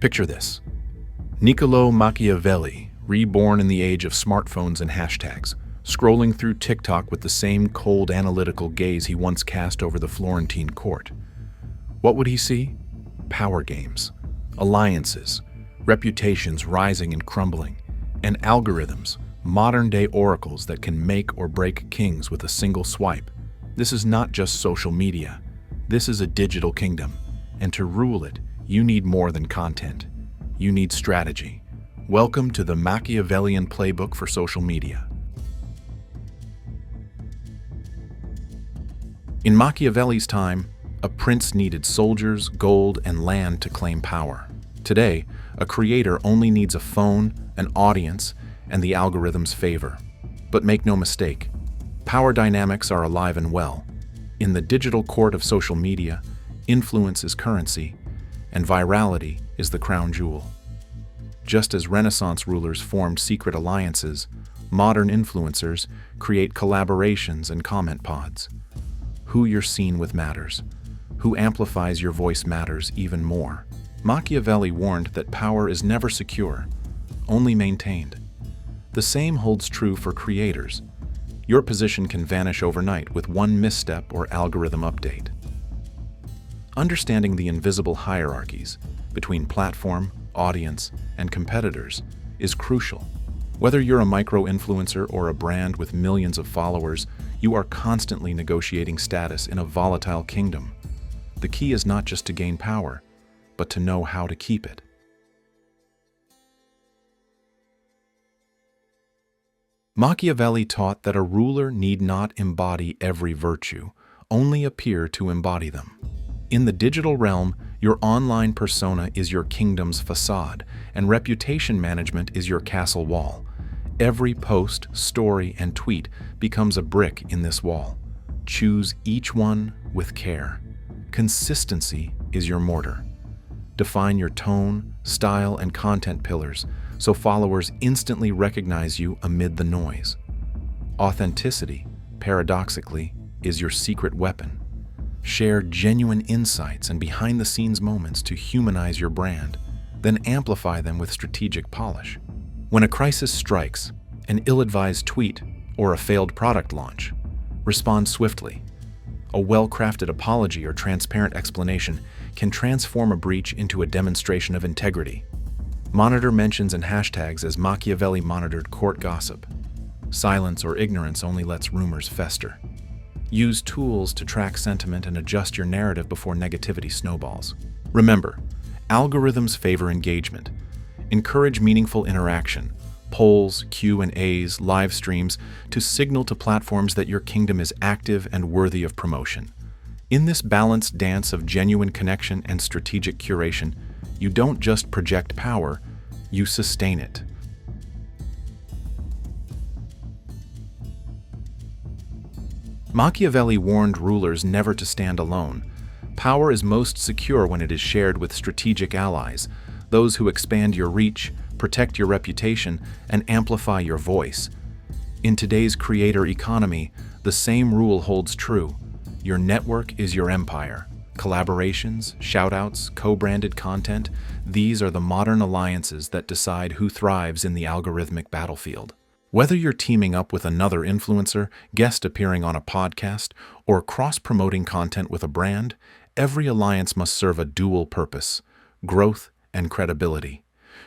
Picture this. Niccolo Machiavelli, reborn in the age of smartphones and hashtags, scrolling through TikTok with the same cold analytical gaze he once cast over the Florentine court. What would he see? Power games, alliances, reputations rising and crumbling, and algorithms, modern-day oracles that can make or break kings with a single swipe. This is not just social media. This is a digital kingdom, and to rule it, you need more than content. You need strategy. Welcome to the Machiavellian Playbook for social media. In Machiavelli's time, a prince needed soldiers, gold, and land to claim power. Today, a creator only needs a phone, an audience, and the algorithm's favor. But make no mistake, power dynamics are alive and well. In the digital court of social media, influence is currency, and virality is the crown jewel. Just as Renaissance rulers formed secret alliances, modern influencers create collaborations and comment pods. Who you're seen with matters. Who amplifies your voice matters even more. Machiavelli warned that power is never secure, only maintained. The same holds true for creators. Your position can vanish overnight with one misstep or algorithm update. Understanding the invisible hierarchies between platform, audience, and competitors is crucial. Whether you're a micro-influencer or a brand with millions of followers, you are constantly negotiating status in a volatile kingdom. The key is not just to gain power, but to know how to keep it. Machiavelli taught that a ruler need not embody every virtue, only appear to embody them. In the digital realm, your online persona is your kingdom's facade, and reputation management is your castle wall. Every post, story, and tweet becomes a brick in this wall. Choose each one with care. Consistency is your mortar. Define your tone, style, and content pillars so followers instantly recognize you amid the noise. Authenticity, paradoxically, is your secret weapon. Share genuine insights and behind-the-scenes moments to humanize your brand, then amplify them with strategic polish. When a crisis strikes, an ill-advised tweet, or a failed product launch, respond swiftly. A well-crafted apology or transparent explanation can transform a breach into a demonstration of integrity. Monitor mentions and hashtags as Machiavelli monitored court gossip. Silence or ignorance only lets rumors fester. Use tools to track sentiment and adjust your narrative before negativity snowballs. Remember, algorithms favor engagement. Encourage meaningful interaction, polls, Q&As, live streams, to signal to platforms that your kingdom is active and worthy of promotion. In this balanced dance of genuine connection and strategic curation, you don't just project power, you sustain it. Machiavelli warned rulers never to stand alone. Power is most secure when it is shared with strategic allies, those who expand your reach, protect your reputation, and amplify your voice. In today's creator economy, the same rule holds true. Your network is your empire. Collaborations, shoutouts, co-branded content, these are the modern alliances that decide who thrives in the algorithmic battlefield. Whether you're teaming up with another influencer, guest appearing on a podcast, or cross-promoting content with a brand, every alliance must serve a dual purpose: growth and credibility.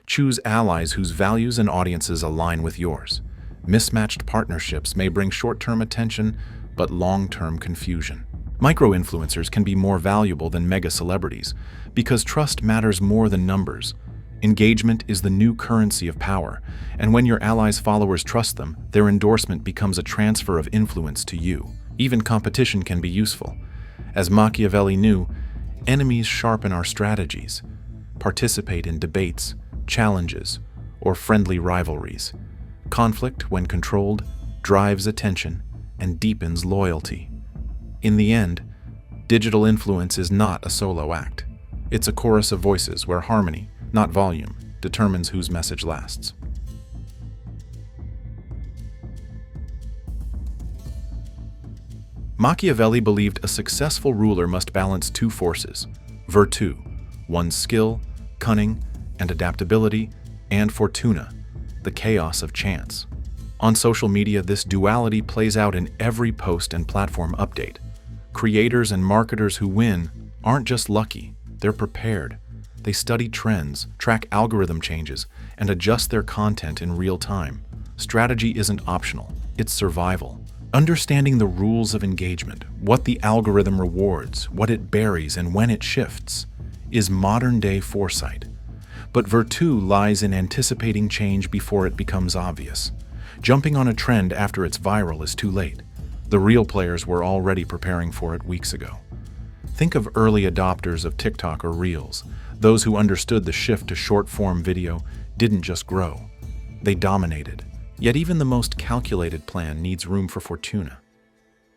Choose allies whose values and audiences align with yours. Mismatched partnerships may bring short-term attention, but long-term confusion. Micro-influencers can be more valuable than mega-celebrities because trust matters more than numbers. Engagement is the new currency of power, and when your allies' followers trust them, their endorsement becomes a transfer of influence to you. Even competition can be useful. As Machiavelli knew, enemies sharpen our strategies. Participate in debates, challenges, or friendly rivalries. Conflict, when controlled, drives attention and deepens loyalty. In the end, digital influence is not a solo act. It's a chorus of voices where harmony, not volume, determines whose message lasts. Machiavelli believed a successful ruler must balance two forces: virtue, one's skill, cunning, and adaptability, and fortuna, the chaos of chance. On social media, this duality plays out in every post and platform update. Creators and marketers who win aren't just lucky, they're prepared. They study trends, track algorithm changes, and adjust their content in real time. Strategy isn't optional, it's survival. Understanding the rules of engagement, what the algorithm rewards, what it buries, and when it shifts, is modern-day foresight. But virtue lies in anticipating change before it becomes obvious. Jumping on a trend after it's viral is too late. The real players were already preparing for it weeks ago. Think of early adopters of TikTok or Reels. Those who understood the shift to short-form video didn't just grow, they dominated. Yet even the most calculated plan needs room for fortuna.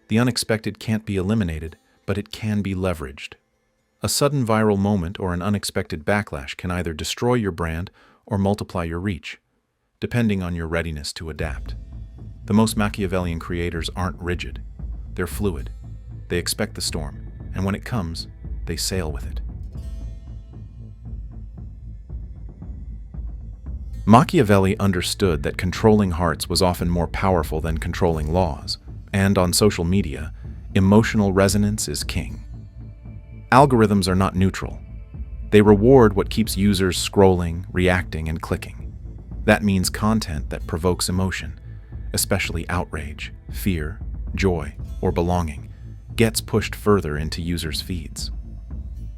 The unexpected can't be eliminated, but it can be leveraged. A sudden viral moment or an unexpected backlash can either destroy your brand or multiply your reach, depending on your readiness to adapt. The most Machiavellian creators aren't rigid. They're fluid. They expect the storm, and when it comes, they sail with it. Machiavelli understood that controlling hearts was often more powerful than controlling laws, and on social media, emotional resonance is king. Algorithms are not neutral. They reward what keeps users scrolling, reacting, and clicking. That means content that provokes emotion, especially outrage, fear, joy, or belonging, gets pushed further into users' feeds.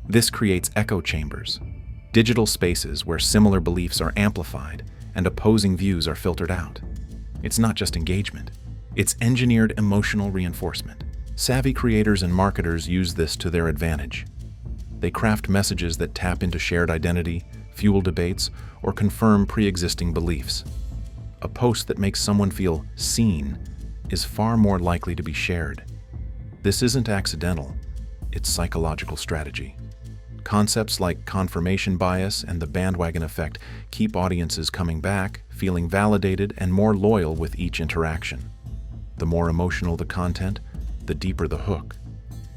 This creates echo chambers, digital spaces where similar beliefs are amplified and opposing views are filtered out. It's not just engagement, it's engineered emotional reinforcement. Savvy creators and marketers use this to their advantage. They craft messages that tap into shared identity, fuel debates, or confirm pre-existing beliefs. A post that makes someone feel seen is far more likely to be shared. This isn't accidental, it's psychological strategy. Concepts like confirmation bias and the bandwagon effect keep audiences coming back, feeling validated and more loyal with each interaction. The more emotional the content, the deeper the hook.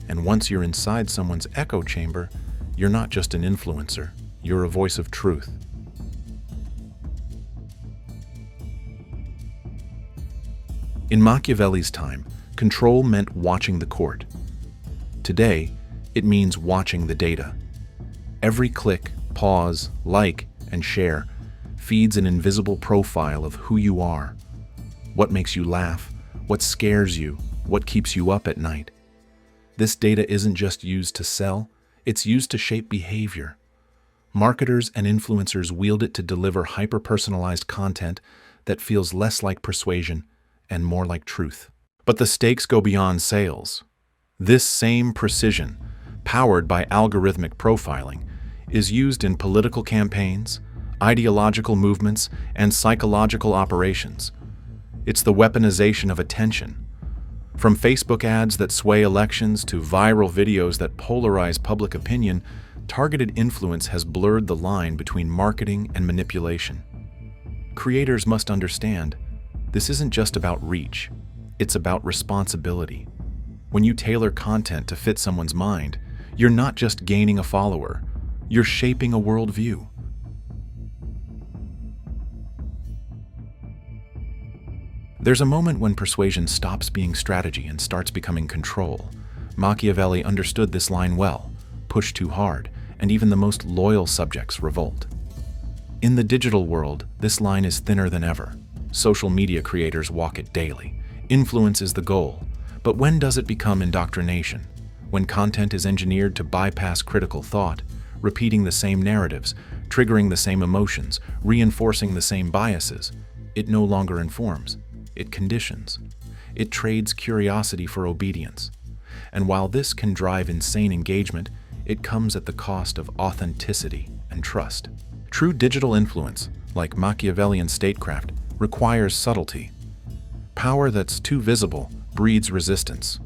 And once you're inside someone's echo chamber, you're not just an influencer, you're a voice of truth. In Machiavelli's time, control meant watching the court. Today, it means watching the data. Every click, pause, like, and share feeds an invisible profile of who you are, what makes you laugh, what scares you, what keeps you up at night. This data isn't just used to sell, it's used to shape behavior. Marketers and influencers wield it to deliver hyper-personalized content that feels less like persuasion and more like truth. But the stakes go beyond sales. This same precision, powered by algorithmic profiling, is used in political campaigns, ideological movements, and psychological operations. It's the weaponization of attention. From Facebook ads that sway elections to viral videos that polarize public opinion, targeted influence has blurred the line between marketing and manipulation. Creators must understand, this isn't just about reach, it's about responsibility. When you tailor content to fit someone's mind, you're not just gaining a follower, you're shaping a worldview. There's a moment when persuasion stops being strategy and starts becoming control. Machiavelli understood this line well. Push too hard, and even the most loyal subjects revolt. In the digital world, this line is thinner than ever. Social media creators walk it daily. Influence is the goal. But when does it become indoctrination? When content is engineered to bypass critical thought, repeating the same narratives, triggering the same emotions, reinforcing the same biases, it no longer informs. It conditions. It trades curiosity for obedience. And while this can drive insane engagement, it comes at the cost of authenticity and trust. True digital influence, like Machiavellian statecraft, requires subtlety. Power that's too visible breeds resistance.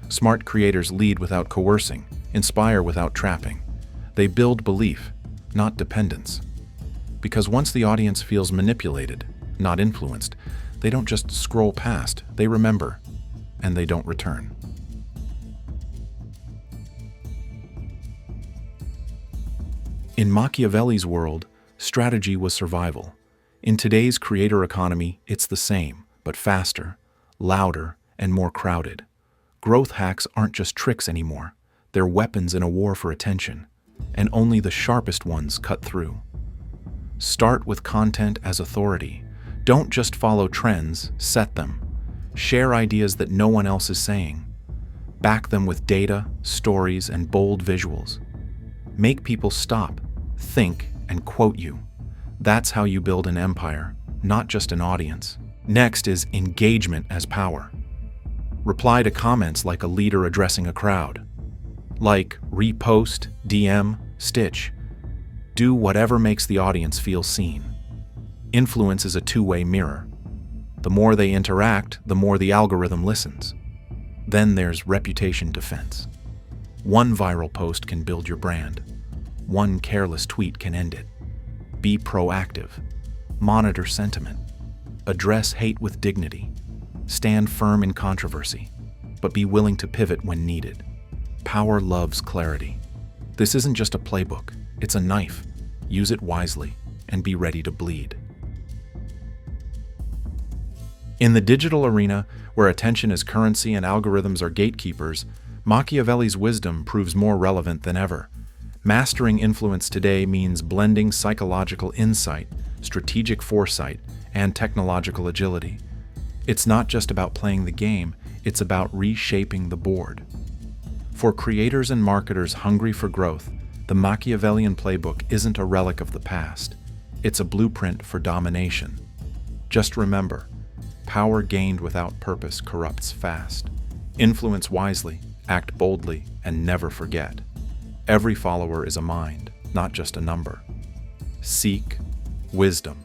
Smart creators lead without coercing, inspire without trapping. They build belief, not dependence. Because once the audience feels manipulated, not influenced, they don't just scroll past, they remember, and they don't return. In Machiavelli's world, Strategy was survival. In today's creator economy, it's the same, but faster, louder, and more crowded. Growth hacks aren't just tricks anymore. They're weapons in a war for attention, and only the sharpest ones cut through. Start with content as authority. Don't just follow trends, set them. Share ideas that no one else is saying. Back them with data, stories, and bold visuals. Make people stop, think, and quote you. That's how you build an empire, not just an audience. Next is engagement as power. Reply to comments like a leader addressing a crowd. Like, repost, DM, stitch. Do whatever makes the audience feel seen. Influence is a two-way mirror. The more they interact, the more the algorithm listens. Then there's reputation defense. One viral post can build your brand. One careless tweet can end it. Be proactive. Monitor sentiment. Address hate with dignity. Stand firm in controversy, but be willing to pivot when needed. Power loves clarity. This isn't just a playbook, it's a knife. Use it wisely and be ready to bleed. In the digital arena, where attention is currency and algorithms are gatekeepers, Machiavelli's wisdom proves more relevant than ever. Mastering influence today means blending psychological insight, strategic foresight, and technological agility. It's not just about playing the game, it's about reshaping the board. For creators and marketers hungry for growth, the Machiavellian playbook isn't a relic of the past. It's a blueprint for domination. Just remember, power gained without purpose corrupts fast. Influence wisely, act boldly, and never forget. Every follower is a mind, not just a number. Seek wisdom.